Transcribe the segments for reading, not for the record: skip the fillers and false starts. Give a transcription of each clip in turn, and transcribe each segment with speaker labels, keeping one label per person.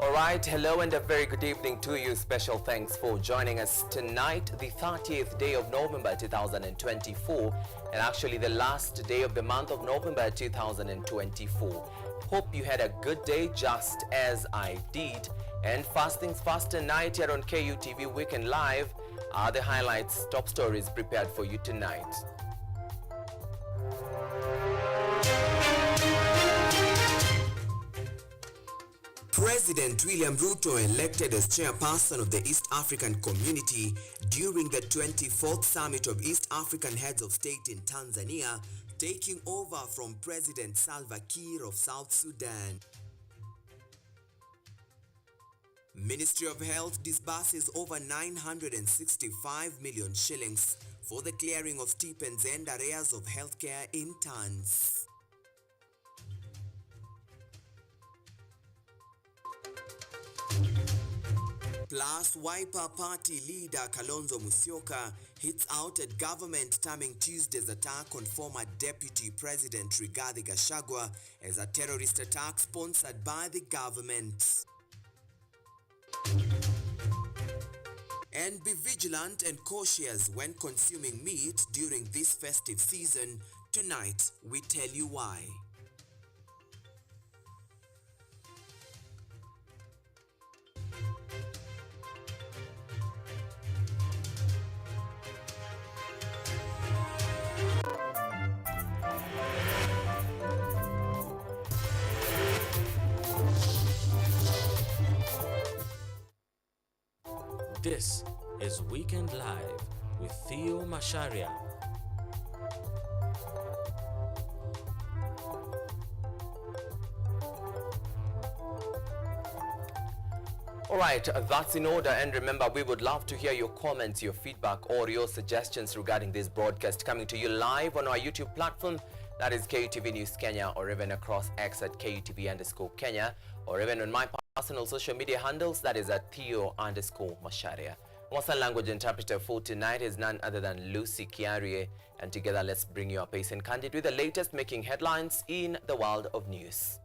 Speaker 1: All right, hello and a very good evening to you. Special thanks for joining us tonight, the 30th day of November 2024, and actually the last day of the month of November 2024. Hope you had a good day just as I did. And Fast Things Fast tonight here on KUTV Weekend Live are the highlights, top stories prepared for you tonight. President William Ruto elected as chairperson of the East African Community during the 24th Summit of East African Heads of State in Tanzania, taking over from President Salva Kiir of South Sudan. Ministry of Health disburses over 965 million shillings for the clearing of stipends and arrears of healthcare interns. Plus, Wiper Party leader Kalonzo Musyoka hits out at government, terming Tuesday's attack on former Deputy President Rigathi Gachagua as a terrorist attack sponsored by the government. And be vigilant and cautious when consuming meat during this festive season. Tonight, we tell you why.
Speaker 2: This is Weekend Live with Theo Macharia.
Speaker 1: All right, that's in order, and remember, we would love to hear your comments, your feedback, or your suggestions regarding this broadcast, coming to you live on our YouTube platform, that is KUTV News Kenya, or even across X at KUTV_Kenya, or even on my personal social media handles, that is at Theo_Macharia. Mosan language interpreter for tonight is none other than Lucy Kiarie, and together let's bring you up pace and candid with the latest making headlines in the world of news.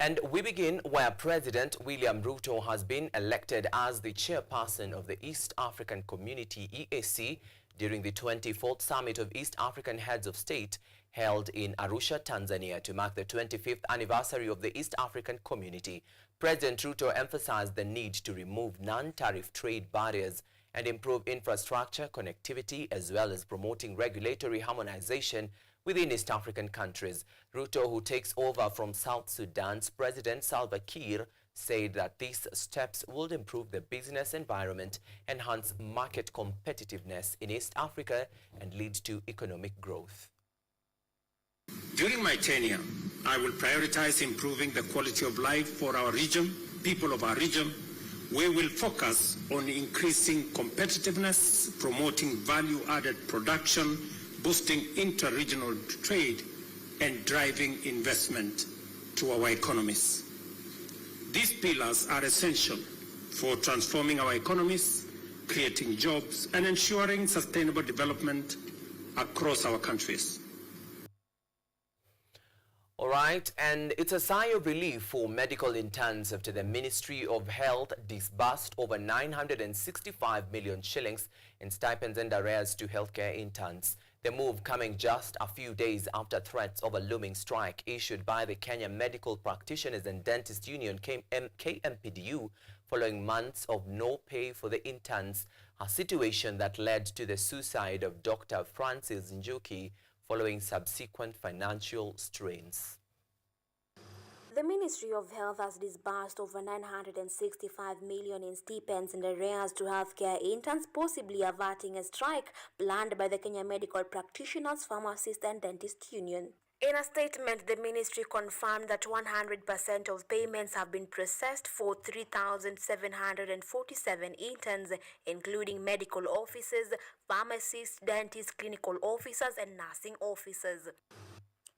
Speaker 1: And we begin where President William Ruto has been elected as the chairperson of the East African Community EAC during the 24th Summit of East African Heads of State held in Arusha, Tanzania, to mark the 25th anniversary of the East African Community. President Ruto emphasized the need to remove non-tariff trade barriers and improve infrastructure connectivity, as well as promoting regulatory harmonization within East African countries. Ruto, who takes over from South Sudan's President Salva Kiir, said that these steps would improve the business environment, enhance market competitiveness in East Africa, and lead to economic growth.
Speaker 3: During my tenure, I will prioritize improving the quality of life for our region, people of our region. We will focus on increasing competitiveness, promoting value-added production, boosting inter-regional trade, and driving investment to our economies. These pillars are essential for transforming our economies, creating jobs, and ensuring sustainable development across our countries.
Speaker 1: All right, and it's a sigh of relief for medical interns after the Ministry of Health disbursed over 965 million shillings in stipends and arrears to healthcare interns. The move coming just a few days after threats of a looming strike issued by the Kenya Medical Practitioners and Dentists Union, KMPDU, following months of no pay for the interns, a situation that led to the suicide of Dr. Francis Njuki following subsequent financial strains.
Speaker 4: The Ministry of Health has disbursed over 965 million in stipends and arrears to healthcare interns, possibly averting a strike planned by the Kenya Medical Practitioners, Pharmacists and Dentists Union. In a statement, the ministry confirmed that 100% of payments have been processed for 3,747 interns, including medical officers, pharmacists, dentists, clinical officers, and nursing officers.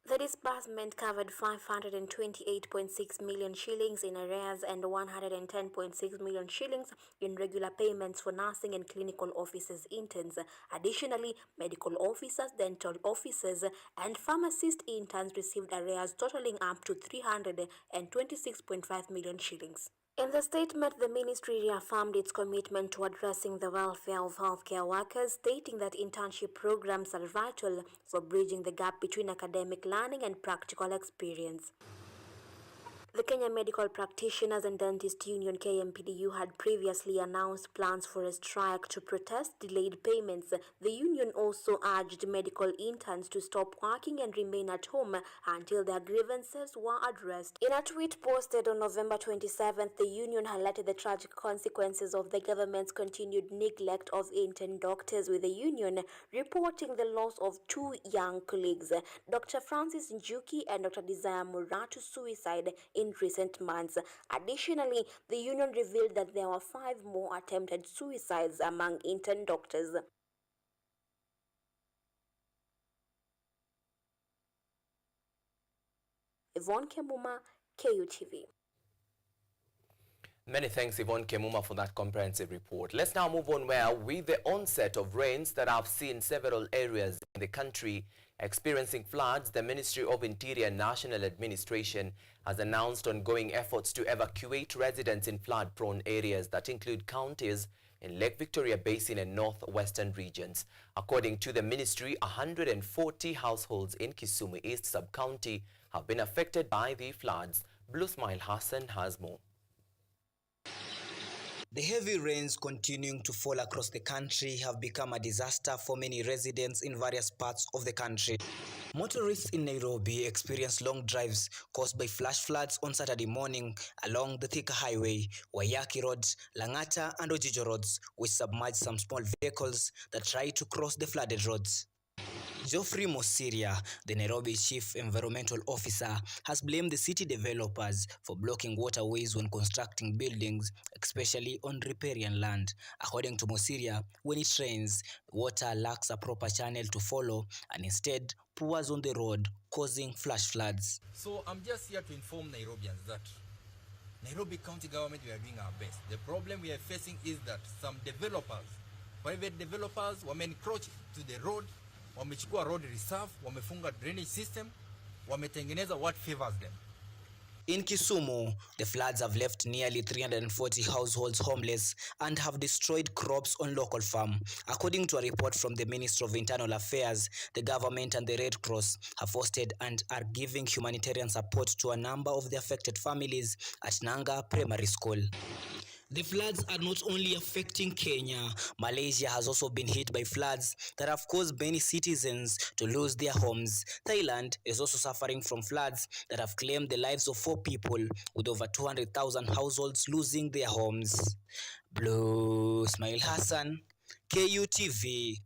Speaker 4: The disbursement covered 528.6 million shillings in arrears and 110.6 million shillings in regular payments for nursing and clinical officers interns. Additionally, medical officers, dental officers, and pharmacist interns received arrears totaling up to 326.5 million shillings. In the statement, the ministry reaffirmed its commitment to addressing the welfare of healthcare workers, stating that internship programs are vital for bridging the gap between academic learning and practical experience. The Kenya Medical Practitioners and Dentist Union KMPDU had previously announced plans for a strike to protest delayed payments. The union also urged medical interns to stop working and remain at home until their grievances were addressed. In a tweet posted on November 27th, the union highlighted the tragic consequences of the government's continued neglect of intern doctors, with the union reporting the loss of two young colleagues, Dr. Francis Njuki and Dr. Desire Mura, to suicide in recent months. Additionally, the union revealed that there were 5 more attempted suicides among intern doctors. Yvonne Kemuma, KUTV.
Speaker 1: Many thanks, Yvonne Kemuma, for that comprehensive report. Let's now move on, where with the onset of rains that have seen several areas in the country experiencing floods, the Ministry of Interior and National Administration has announced ongoing efforts to evacuate residents in flood-prone areas that include counties in Lake Victoria Basin and northwestern regions. According to the ministry, 140 households in Kisumu East Sub-County have been affected by the floods. Blue Smile Hassan has more.
Speaker 5: The heavy rains continuing to fall across the country have become a disaster for many residents in various parts of the country. Motorists in Nairobi experienced long drives caused by flash floods on Saturday morning along the Thika Highway, Waiyaki Road, Langata and Ojijo roads, which submerged some small vehicles that tried to cross the flooded roads. Geoffrey Mosiria, the Nairobi Chief Environmental Officer, has blamed the city developers for blocking waterways when constructing buildings, especially on riparian land. According to Mosiria, when it rains, water lacks a proper channel to follow and instead pours on the road, causing flash floods.
Speaker 6: So I'm just here to inform Nairobians that Nairobi County government, we are doing our best. The problem we are facing is that some developers, private developers, encroach to the road, wamechukua road reserve, wamefunga drainage system, wametengeneza what favors them.
Speaker 5: In Kisumu, the floods have left nearly 340 households homeless and have destroyed crops on local farm. According to a report from the Ministry of Internal Affairs, the government and the Red Cross have hosted and are giving humanitarian support to a number of the affected families at Nanga Primary School. The floods are not only affecting Kenya. Malaysia has also been hit by floods that have caused many citizens to lose their homes. Thailand is also suffering from floods that have claimed the lives of 4 people, with over 200,000 households losing their homes. Blue Smile Hassan, KUTV.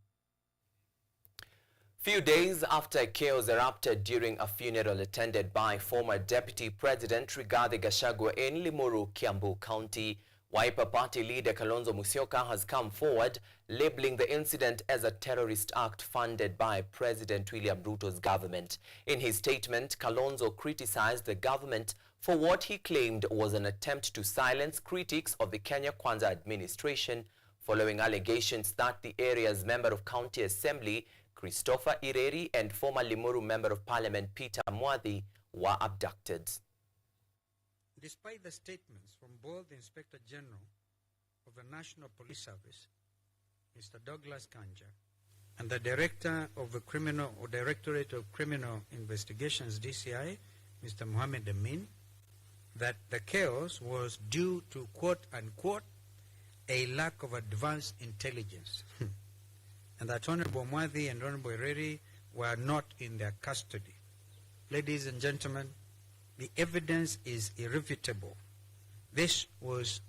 Speaker 1: Few days after chaos erupted during a funeral attended by former Deputy President Rigathi Gachagua in Limuru, Kiambu County, Wiper Party leader Kalonzo Musyoka has come forward, labeling the incident as a terrorist act funded by President William Ruto's government. In his statement, Kalonzo criticized the government for what he claimed was an attempt to silence critics of the Kenya Kwanza administration, following allegations that the area's Member of County Assembly, Christopher Ireri, and former Limuru Member of Parliament, Peter Mwadhi, were abducted.
Speaker 7: Despite the statements from both the Inspector General of the National Police Service, Mr. Douglas Kanja, and the Director of the Directorate of Criminal Investigations, DCI, Mr. Mohammed Amin, that the chaos was due to, quote unquote, a lack of advanced intelligence, and that Honorable Mwadhi and Honorable Ireri were not in their custody. Ladies and gentlemen, the evidence is irrefutable. This was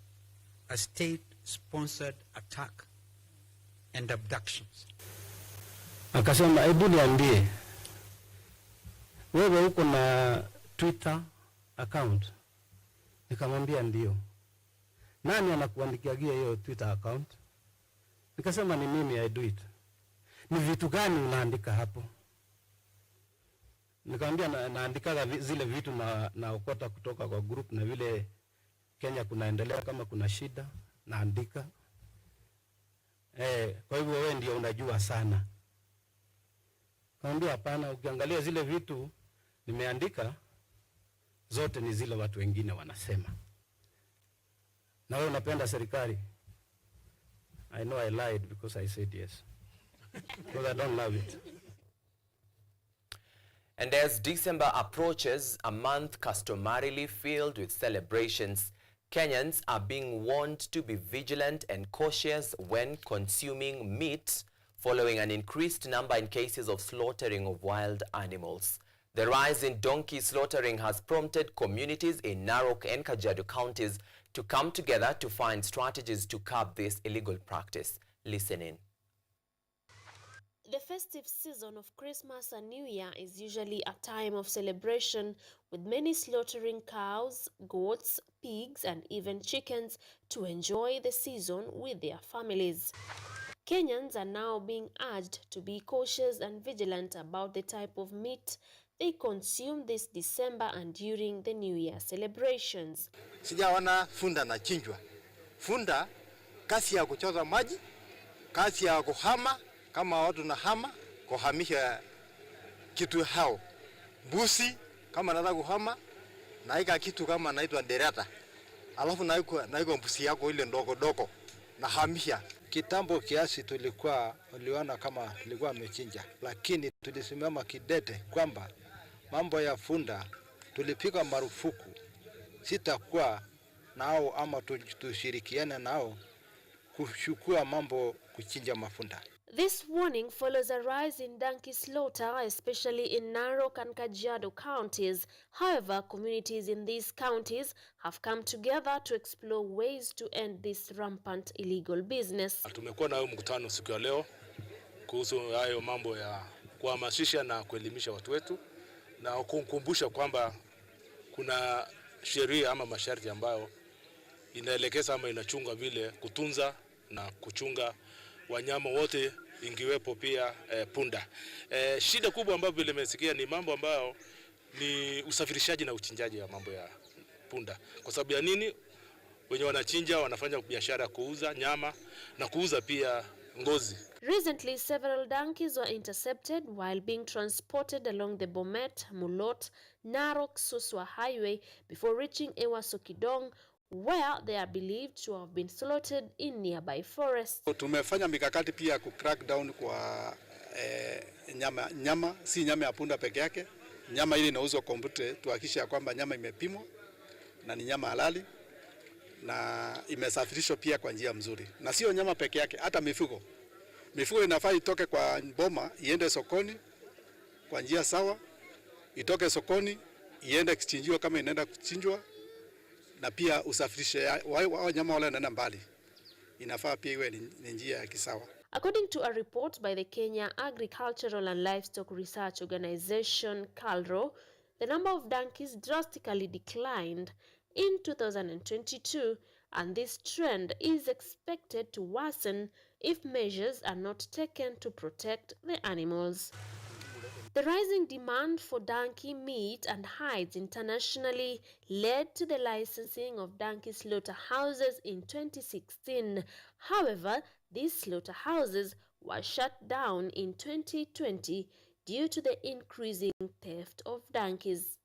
Speaker 7: a state-sponsored attack and abductions.
Speaker 8: Akasema, hebu niambie, wewe uko na Twitter account? Nikamwambia ndio. Nani anakuandikia hiyo Twitter account? Nikasema ni mimi, I do it. Ni vitu gani unaandika hapo? Nikamwambia naandikaga zile vitu naokota kutoka kwa group, na vile Kenya kunaendelea, kama kuna shida naandika. Kwa hivyo wewe ndio unajua sana. Nikamwambia hapana, ukiangalia zile vitu nimeandika zote ni zile watu wengine wanasema. Na wewe unapenda serikali. I know I lied because I said yes. Because I don't love it.
Speaker 1: And as December approaches, a month customarily filled with celebrations, Kenyans are being warned to be vigilant and cautious when consuming meat, following an increased number in cases of slaughtering of wild animals. The rise in donkey slaughtering has prompted communities in Narok and Kajiado counties to come together to find strategies to curb this illegal practice. Listen in.
Speaker 9: The festive season of Christmas and New Year is usually a time of celebration, with many slaughtering cows, goats, pigs, and even chickens to enjoy the season with their families. Kenyans are now being urged to be cautious and vigilant about the type of meat they consume this December and during the New Year celebrations.
Speaker 10: Sijaona funda na chinjwa. Funda kasi ya kuchota maji, kasi ya kuhama, kama watu na hama, kuhamisha kitu hao. Busi, kama nataka kuhama, naika kitu kama naitwa derata. Alafu naiko mbusi yako ile ndogo doko, na hamisha. Kitambo kiasi uliona kama tulikuwa amechinja, lakini tulisimama kidete kwamba mambo ya funda tulipiga marufuku. Sitakuwa nao ama tushirikiane nao kushukua mambo kuchinja mafunda.
Speaker 9: This warning follows a rise in donkey slaughter, especially in Narok and Kajiado counties. However, communities in these counties have come together to explore ways to end this rampant illegal business.
Speaker 11: Tumekuwa na mkutano siku ya leo kuhusu hayo mambo ya kuhamasisha na kuelimisha watu wetu na kukumbusha kwamba kuna sheria ama masharti ambayo inaelekeza ama inachunga vile kutunza na kuchunga wanyama wote, ingiwepo pia punda. Shida kubwa ambayo vile nimesikia ni mambo ambayo ni usafirishaji na uchinjaji wa mambo ya punda. Kwa sababu ya nini? Wenye wanachinja wanafanya biashara kuuza nyama na kuuza pia ngozi.
Speaker 9: Recently, several donkeys were intercepted while being transported along the Bomet, Mulot, Narok, Suswa highway before reaching Ewasokidong, where they are believed to have been slaughtered in nearby forests.
Speaker 12: Tumefanya mikakati pia ku crack down kwa nyama si nyama ya punda peke yake. Nyama ile inauzwa kombute, tuhakikisha kwamba nyama imepimwa na ni nyama halali na imesafirishwa pia kwa njia mzuri. Na sio nyama peke yake, hata mifugo. Mifugo inafaa itoke kwa boma iende sokoni kwa njia sawa, itoke sokoni iende kichinjiwa kama inaenda kuchinjwa, na pia usafirishe wao nyama wale wanaenda mbali. Inafaa pia iwe ni njia ya kisawa.
Speaker 9: According to a report by the Kenya Agricultural and Livestock Research Organization, KALRO, the number of donkeys drastically declined in 2022, and this trend is expected to worsen if measures are not taken to protect the animals. The rising demand for donkey meat and hides internationally led to the licensing of donkey slaughterhouses in 2016. However, these slaughterhouses were shut down in 2020 due to the increasing theft of donkeys.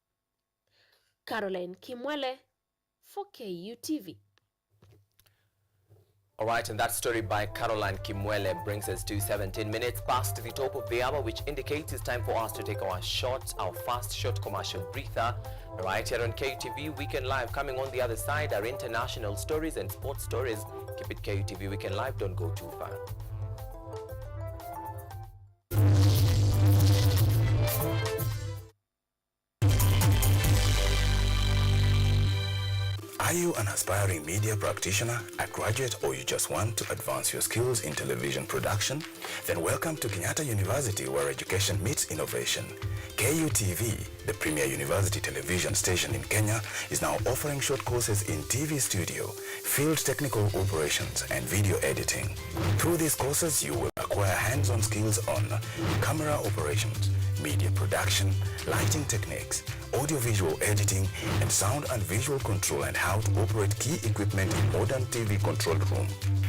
Speaker 9: Caroline Kimwele for KUTV.
Speaker 1: All right, and that story by Caroline Kimwele brings us to 17 minutes past the top of the hour, which indicates it's time for us to take our first short commercial breather. Right here on KUTV Weekend Live. Coming on the other side are international stories and sports stories. Keep it KUTV Weekend Live. Don't go too far.
Speaker 13: Are you an aspiring media practitioner, a graduate, or you just want to advance your skills in television production? Then welcome to Kenyatta University, where education meets innovation. KUTV, the premier university television station in Kenya, is now offering short courses in TV studio, field technical operations, and video editing. Through these courses, you will acquire hands-on skills on camera operations, media production, lighting techniques, audiovisual editing, and sound and visual control, and how to operate key equipment in modern TV control room.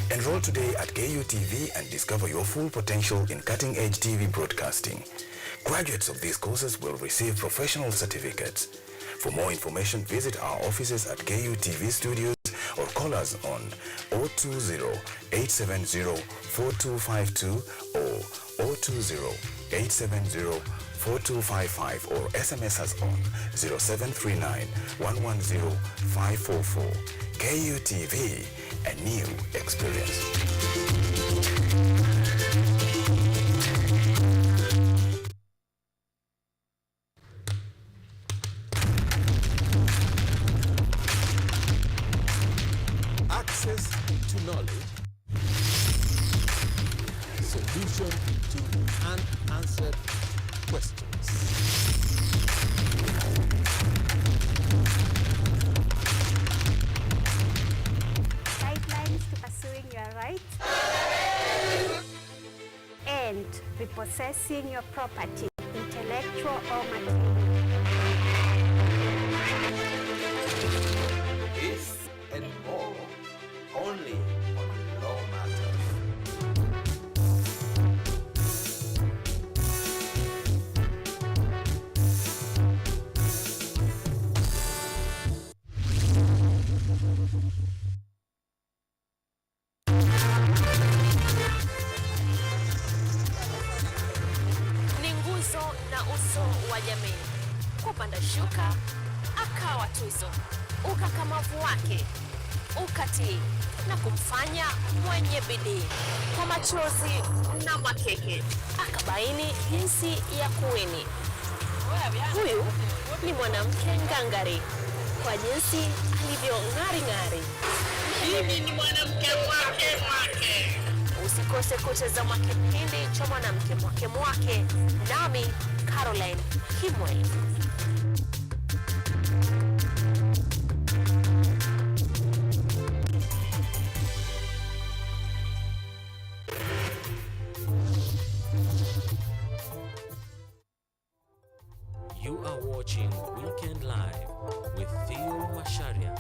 Speaker 13: Enroll today at KUTV and discover your full potential in cutting-edge TV broadcasting. Graduates of these courses will receive professional certificates. For more information, visit our offices at KUTV Studios or call us on 020-870-4252 or 020-870-4255 or SMS us on 0739-110-544. KUTV, a new experience.
Speaker 14: Access to knowledge, solution to unanswered questions.
Speaker 15: Guidelines to pursuing your rights and repossessing your property, intellectual or material.
Speaker 14: This and more, only on Law Matters.
Speaker 16: Ni nguzo na uso wa jamii. Kupanda shuka, akawa tuzo. Ukakamavu wake, ukatii na kumfanya mwenye bidii. Kwa machozi na makeke, akabaini jinsi ya kuwini. Huyu ni mwanamke ngangari, kwa jinsi alivyo ng'ari-ng'ari. Mimi ni mwanamke mwake. Usikose kutazama kipindi cha mwanamke mwake, nami Caroline Kimweli.
Speaker 2: You are watching Weekend Live with Theo Macharia.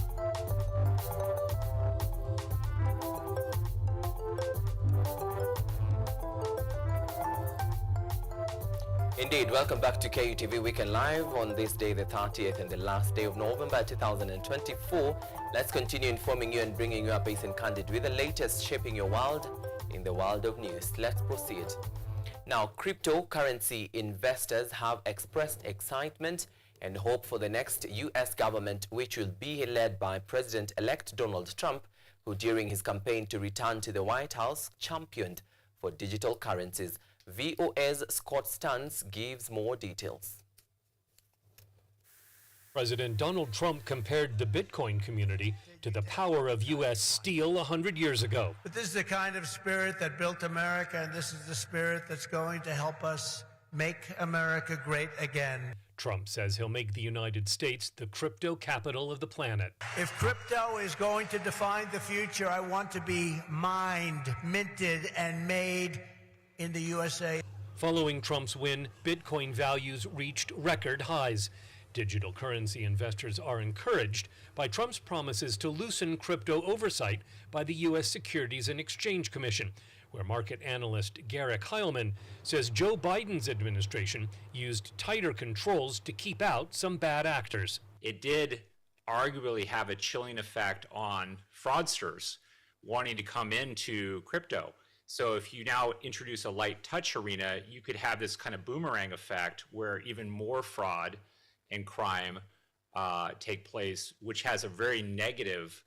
Speaker 1: Indeed, welcome back to KUTV Weekend Live on this day, the 30th and the last day of November 2024. Let's continue informing you and bringing you up pace and candid with the latest shaping your world in the world of news. Let's proceed. Now, cryptocurrency investors have expressed excitement and hope for the next U.S. government, which will be led by President-elect Donald Trump, who during his campaign to return to the White House championed for digital currencies. VOA's Scott Stans gives more details.
Speaker 17: President Donald Trump compared the Bitcoin community to the power of U.S. steel 100 years ago.
Speaker 18: But this is the kind of spirit that built America, and this is the spirit that's going to help us make America great again.
Speaker 17: Trump says he'll make the United States the crypto capital of the planet.
Speaker 18: If crypto is going to define the future, I want to be mined, minted, and made in the USA.
Speaker 17: Following Trump's win, Bitcoin values reached record highs. Digital currency investors are encouraged by Trump's promises to loosen crypto oversight by the U.S. Securities and Exchange Commission, where market analyst Garrick Heilman says Joe Biden's administration used tighter controls to keep out some bad actors.
Speaker 19: It did arguably have a chilling effect on fraudsters wanting to come into crypto. So if you now introduce a light touch arena, you could have this kind of boomerang effect where even more fraud and crime take place, which has a very negative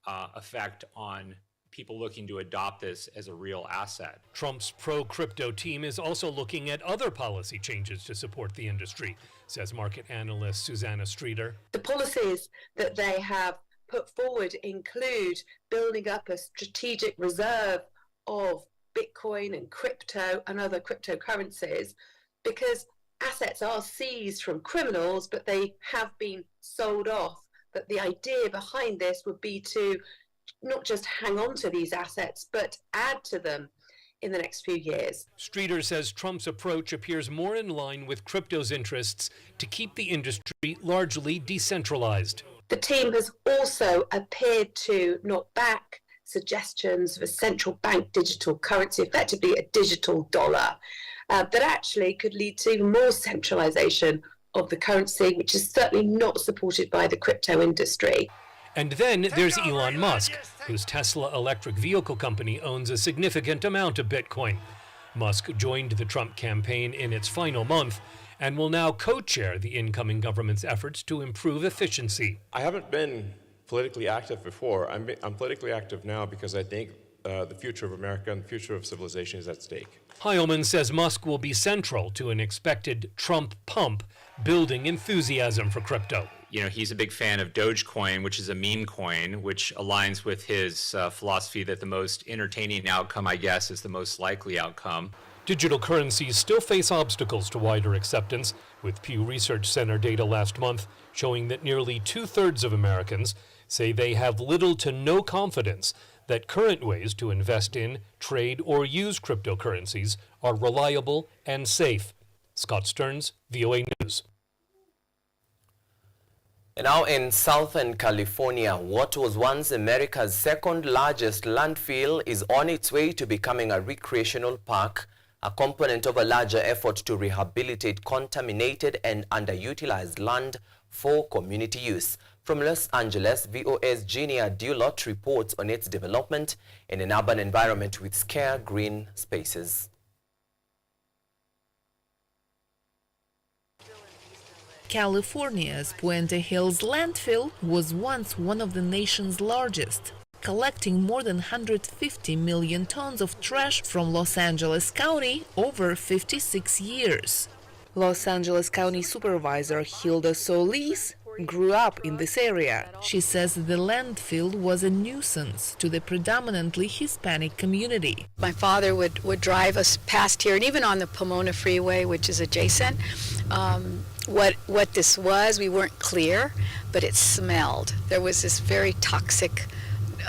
Speaker 19: effect on people looking to adopt this as a real asset.
Speaker 17: Trump's pro-crypto team is also looking at other policy changes to support the industry, says market analyst Susanna Streeter.
Speaker 20: The policies that they have put forward include building up a strategic reserve of Bitcoin and crypto and other cryptocurrencies, because assets are seized from criminals, but they have been sold off. But the idea behind this would be to not just hang on to these assets, but add to them in the next few years.
Speaker 17: Streeter says Trump's approach appears more in line with crypto's interests to keep the industry largely decentralized.
Speaker 20: The team has also appeared to not back suggestions of a central bank digital currency, effectively a digital dollar, that actually could lead to even more centralization of the currency, which is certainly not supported by the crypto industry.
Speaker 17: And then there's Elon Musk, whose Tesla electric vehicle company owns a significant amount of Bitcoin. Musk joined the Trump campaign in its final month and will now co-chair the incoming government's efforts to improve efficiency.
Speaker 21: I haven't been politically active before. I'm politically active now because I think the future of America and the future of civilization is at stake.
Speaker 17: Heilman says Musk will be central to an expected Trump pump, building enthusiasm for crypto.
Speaker 19: You know, he's a big fan of Dogecoin, which is a meme coin, which aligns with his philosophy that the most entertaining outcome, I guess, is the most likely outcome.
Speaker 17: Digital currencies still face obstacles to wider acceptance, with Pew Research Center data last month showing that nearly 2/3 of Americans say they have little to no confidence that current ways to invest in, trade, or use cryptocurrencies are reliable and safe. Scott Stearns, VOA News.
Speaker 1: And now in Southern California, what was once America's second largest landfill is on its way to becoming a recreational park, a component of a larger effort to rehabilitate contaminated and underutilized land for community use. From Los Angeles, VOA's Genia Dulot reports on its development in an urban environment with scarce green spaces.
Speaker 22: California's Puente Hills landfill was once one of the nation's largest, collecting more than 150 million tons of trash from Los Angeles County over 56 years. Los Angeles County Supervisor Hilda Solis grew up in this area. She says the landfill was a nuisance to the predominantly Hispanic community.
Speaker 23: My father would drive us past here, and even on the Pomona Freeway, which is adjacent. What this was, we weren't clear, but it smelled. There was this very toxic,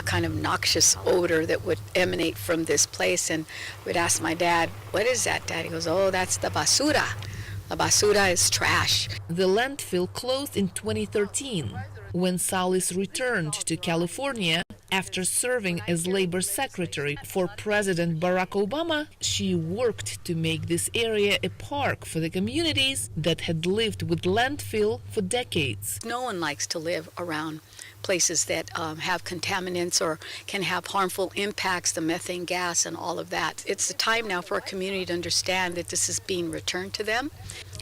Speaker 23: kind of noxious odor that would emanate from this place, and we'd ask my dad, "What is that, Dad?" He goes, "Oh, that's the basura. The basura is trash."
Speaker 22: The landfill closed in 2013 when Salis returned to California after serving as labor secretary for President Barack Obama. She worked to make this area a park for the communities that had lived with landfill for decades.
Speaker 23: No one likes to live around places that have contaminants or can have harmful impacts, the methane gas and all of that. It's the time now for a community to understand that this is being returned to them.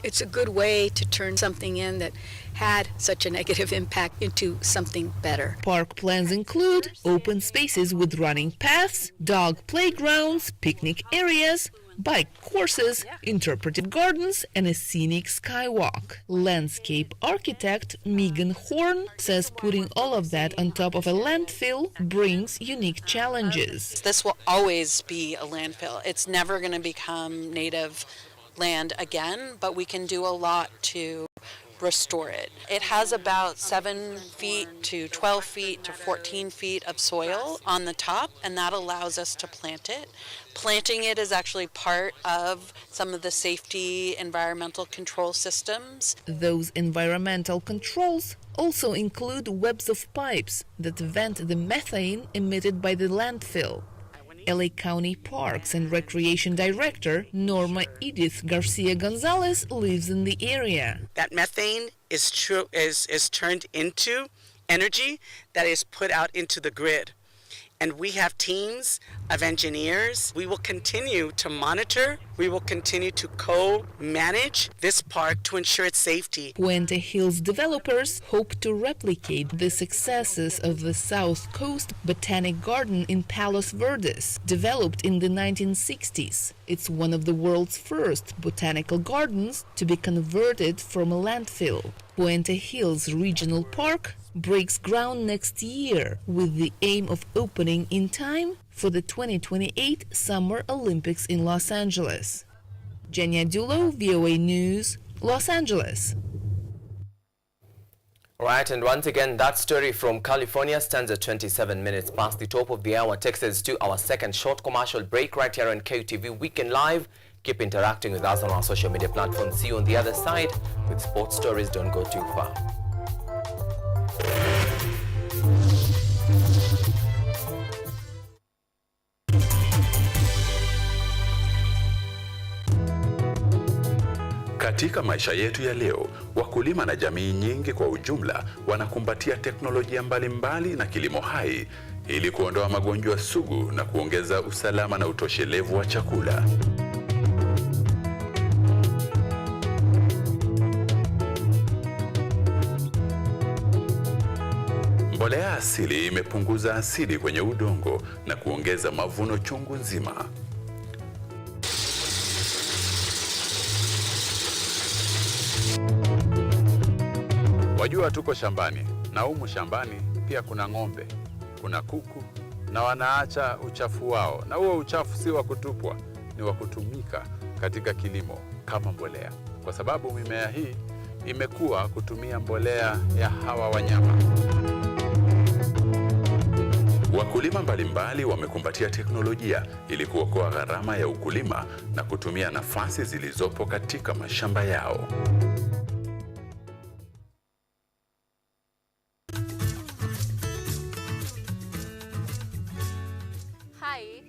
Speaker 23: It's a good way to turn something in that had such a negative impact into something better.
Speaker 22: Park plans include open spaces with running paths, dog playgrounds, picnic areas, bike courses, interpretive gardens, and a scenic skywalk. Landscape architect Megan Horn says putting all of that on top of a landfill brings unique challenges.
Speaker 24: This will always be a landfill. It's never going to become native land again, but we can do a lot to restore it. It has about 7 feet to 12 feet to 14 feet of soil on the top, and that allows us to plant it. Planting it is actually part of some of the safety environmental control systems.
Speaker 22: Those environmental controls also include webs of pipes that vent the methane emitted by the landfill. LA County Parks and Recreation Director Norma Edith Garcia Gonzalez lives in the area.
Speaker 25: That methane is turned into energy that is put out into the grid. And we have teams of engineers. We will continue to monitor. We will continue to co-manage this park to ensure its safety.
Speaker 22: Puente Hills developers hope to replicate the successes of the South Coast Botanic Garden in Palos Verdes, developed in the 1960s. It's one of the world's first botanical gardens to be converted from a landfill. Puente Hills Regional Park breaks ground next year with the aim of opening in time for the 2028 Summer Olympics in Los Angeles. Genia Dulo, VOA News, Los Angeles.
Speaker 1: Right, and once again, that story from California stands at 27 minutes past the top of the hour. Takes us to our second short commercial break right here on KUTV Weekend Live. Keep interacting with us on our social media platforms. See you on the other side with sports stories. Don't go too far.
Speaker 3: Katika maisha yetu ya leo, wakulima na jamii nyingi kwa ujumla wanakumbatia teknolojia mbalimbali na kilimo hai ili kuondoa magonjwa sugu na kuongeza usalama na utoshelevu wa chakula. Mbolea asili imepunguza asidi kwenye udongo na kuongeza mavuno chungu nzima. Wajua tuko shambani, na humu shambani pia kuna ng'ombe, kuna kuku, na wanaacha uchafu wao. Na huo uchafu si wa kutupwa, ni wa kutumika katika kilimo kama mbolea. Kwa sababu mimea hii imekuwa kutumia mbolea ya hawa wanyama. Wakulima mbalimbali wamekumbatia teknolojia ili kuokoa gharama ya ukulima na kutumia nafasi zilizopo katika mashamba yao.
Speaker 4: Hi,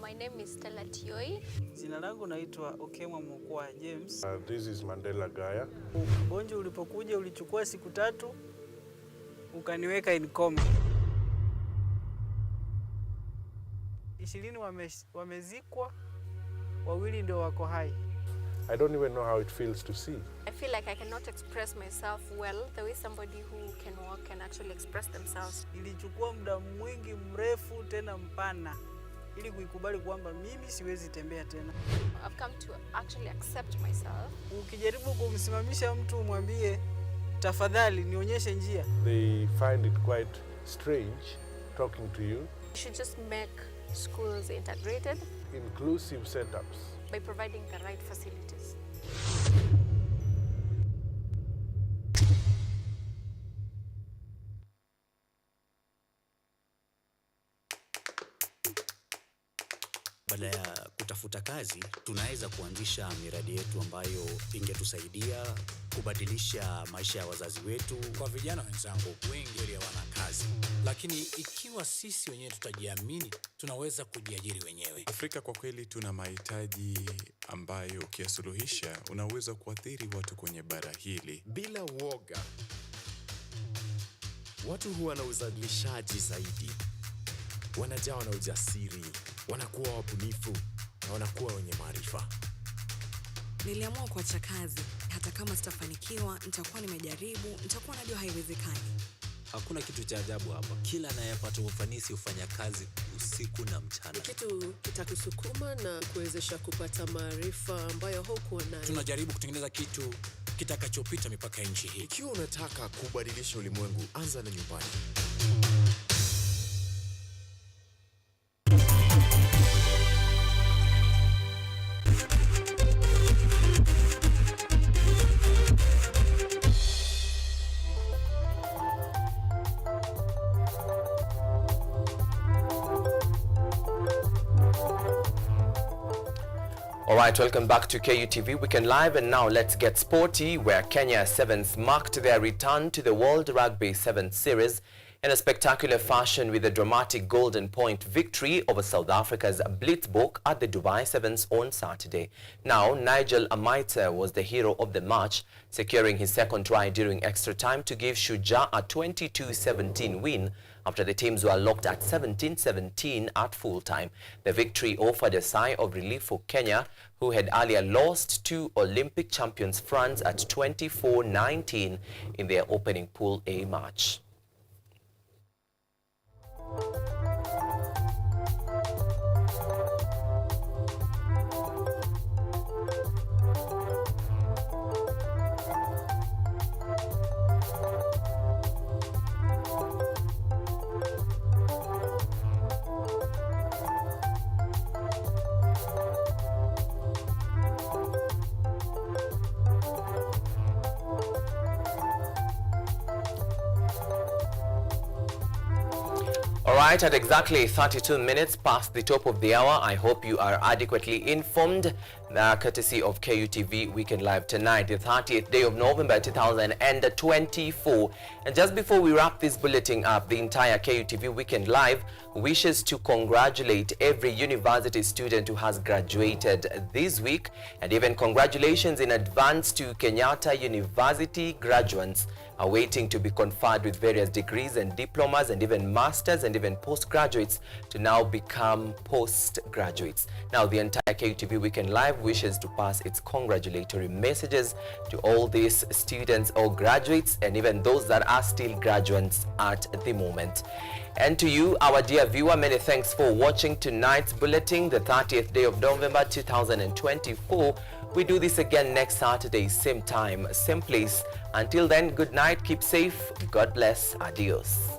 Speaker 4: my name is Theo.
Speaker 5: Jina langu naitwa Okemwa Mokwa James.
Speaker 6: This is Mandela Gaya.
Speaker 5: Ugonjwa ulipokuja ulichukua siku 3 ukaniweka in coma. 20 wamezikwa, 2 ndio wako hai.
Speaker 6: I don't even know how it feels to see.
Speaker 4: I feel like I cannot express myself well the way somebody who can walk can actually express themselves.
Speaker 5: Ilichukua muda mwingi mrefu tena mpana ili kuikubali kwamba mimi siwezi tembea tena.
Speaker 4: I've come to actually accept myself.
Speaker 5: Ukijaribu kumsimamisha mtu umwambie tafadhali nionyeshe njia,
Speaker 6: They find it quite strange talking to you.
Speaker 4: You should just make schools integrated,
Speaker 6: Inclusive setups.
Speaker 4: by providing the right facilities.
Speaker 7: Badala ya kutafuta kazi, tunaweza kuanzisha miradi yetu ambayo ingetusaidia kubadilisha maisha ya wazazi wetu.
Speaker 26: Kwa vijana wenzangu, wengi hawana kazi, lakini ikiwa sisi wenyewe tutajiamini, tunaweza kujiajiri wenyewe.
Speaker 27: Afrika kwa kweli tuna mahitaji ambayo ukiyasuluhisha unaweza kuathiri watu kwenye bara hili
Speaker 28: bila uoga. Watu huwa na uzalishaji zaidi, wanajawa na ujasiri, wanakuwa wabunifu na wanakuwa wenye maarifa.
Speaker 29: Niliamua kuacha kazi. Hata kama sitafanikiwa, nitakuwa nimejaribu, nitakuwa najua haiwezekani.
Speaker 30: Hakuna kitu cha ajabu hapa. Kila anayepata ufanisi hufanya kazi usiku na mchana.
Speaker 31: Kitu kitakusukuma na kuwezesha kupata maarifa ambayo hukuwa nayo.
Speaker 26: Tunajaribu kutengeneza kitu kitakachopita mipaka ya nchi hii.
Speaker 28: Ikiwa unataka kubadilisha ulimwengu, anza na nyumbani.
Speaker 1: Alright, welcome back to KUTV Weekend Live, and now let's get sporty, where Kenya Sevens marked their return to the World Rugby Sevens Series in a spectacular fashion with a dramatic golden point victory over South Africa's Blitzbok at the Dubai Sevens on Saturday. Now, Nigel Amaita was the hero of the match, securing his second try during extra time to give Shujaa a 22-17 win after the teams were locked at 17-17 at full time. The victory offered a sigh of relief for Kenya, who had earlier lost to Olympic champions France at 24-19 in their opening Pool A match. All right, at exactly 32 minutes past the top of the hour, I hope you are adequately informed, courtesy of KUTV Weekend Live tonight, the 30th day of November 2024. And just before we wrap this bulletin up, the entire KUTV Weekend Live wishes to congratulate every university student who has graduated this week, and even congratulations in advance to Kenyatta University graduates awaiting to be conferred with various degrees and diplomas and even masters and even postgraduates to now become postgraduates. Now, the entire KUTV Weekend Live wishes to pass its congratulatory messages to all these students or graduates and even those that are still graduates at the moment. And to you, our dear viewer, many thanks for watching tonight's bulletin, the 30th day of November 2024. We do this again next Saturday, same time, same place. Until then, good night, keep safe, God bless, adios.